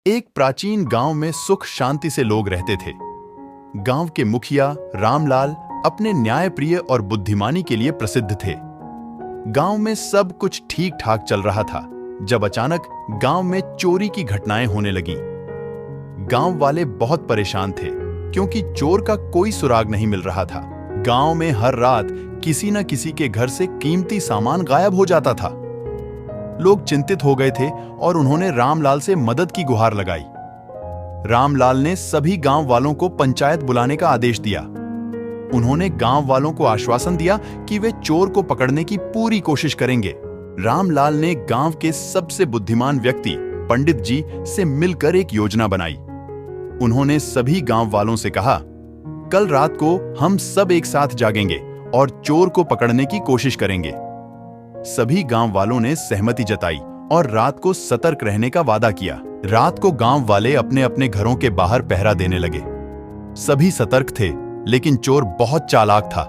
एक प्राचीन गांव में सुख शांति से लोग रहते थे। गांव के मुखिया रामलाल अपने न्यायप्रिय और बुद्धिमानी के लिए प्रसिद्ध थे। गांव में सब कुछ ठीक ठाक चल रहा था जब अचानक गांव में चोरी की घटनाएं होने लगीं। गांव वाले बहुत परेशान थे क्योंकि चोर का कोई सुराग नहीं मिल रहा था। गांव में हर रात किसी न किसी के घर से कीमती सामान गायब हो जाता था। लोग चिंतित हो गए थे और उन्होंने रामलाल से मदद की गुहार लगाई। रामलाल ने सभी गांव वालों को पंचायत बुलाने का आदेश दिया। उन्होंने गांव वालों को आश्वासन दिया कि वे चोर को पकड़ने की पूरी कोशिश करेंगे। रामलाल ने गांव के सबसे बुद्धिमान व्यक्ति पंडित जी से मिलकर एक योजना बनाई। उन्होंने सभी गांव वालों से कहा, कल रात को हम सब एक साथ जागेंगे और चोर को पकड़ने की कोशिश करेंगे। सभी गांव वालों ने सहमति जताई और रात को सतर्क रहने का वादा किया। रात को गांव वाले अपने अपने घरों के बाहर पहरा देने लगे। सभी सतर्क थे, लेकिन चोर बहुत चालाक था।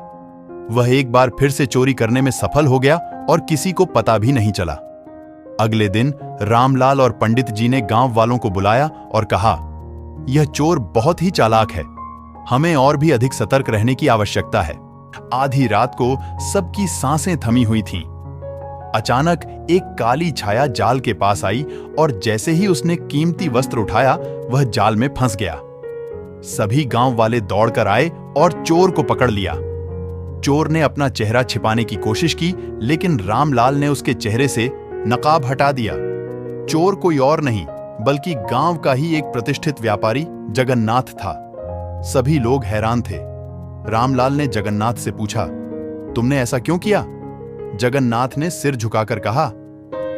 वह एक बार फिर से चोरी करने में सफल हो गया और किसी को पता भी नहीं चला। अगले दिन रामलाल और पंडित जी ने गांव वालों को बुलाया और कहा, यह चोर बहुत ही चालाक है, हमें और भी अधिक सतर्क रहने की आवश्यकता है। आधी रात को सबकी सांसें थमी हुई थीं। अचानक एक काली छाया जाल के पास आई और जैसे ही उसने कीमती वस्त्र उठाया, वह जाल में फंस गया। सभी गांव वाले दौड़कर आए और चोर को पकड़ लिया। चोर ने अपना चेहरा छिपाने की कोशिश की, लेकिन रामलाल ने उसके चेहरे से नकाब हटा दिया। चोर कोई और नहीं बल्कि गांव का ही एक प्रतिष्ठित व्यापारी जगन्नाथ था। सभी लोग हैरान थे। रामलाल ने जगन्नाथ से पूछा, तुमने ऐसा क्यों किया? जगन्नाथ ने सिर झुकाकर कहा,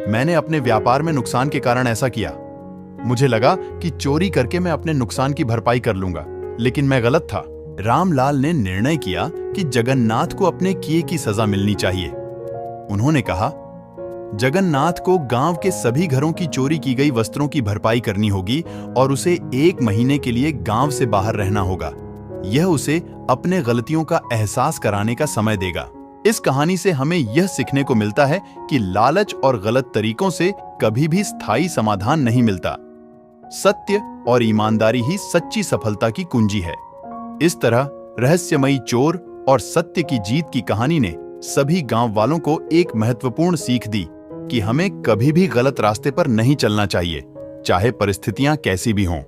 मैंने अपने व्यापार में नुकसान के कारण ऐसा किया। मुझे लगा कि चोरी करके मैं अपने नुकसान की भरपाई कर लूंगा, लेकिन मैं गलत था। रामलाल ने निर्णय किया कि जगन्नाथ को अपने किए की सजा मिलनी चाहिए। उन्होंने कहा, जगन्नाथ को गांव के सभी घरों की चोरी की गई वस्त्रों की भरपाई करनी होगी और उसे 1 महीने के लिए गांव से बाहर रहना होगा। यह उसे अपने गलतियों का एहसास कराने का समय देगा। इस कहानी से हमें यह सीखने को मिलता है कि लालच और गलत तरीकों से कभी भी स्थायी समाधान नहीं मिलता। सत्य और ईमानदारी ही सच्ची सफलता की कुंजी है। इस तरह रहस्यमयी चोर और सत्य की जीत की कहानी ने सभी गांव वालों को एक महत्वपूर्ण सीख दी कि हमें कभी भी गलत रास्ते पर नहीं चलना चाहिए, चाहे परिस्थितियां कैसी भी हों।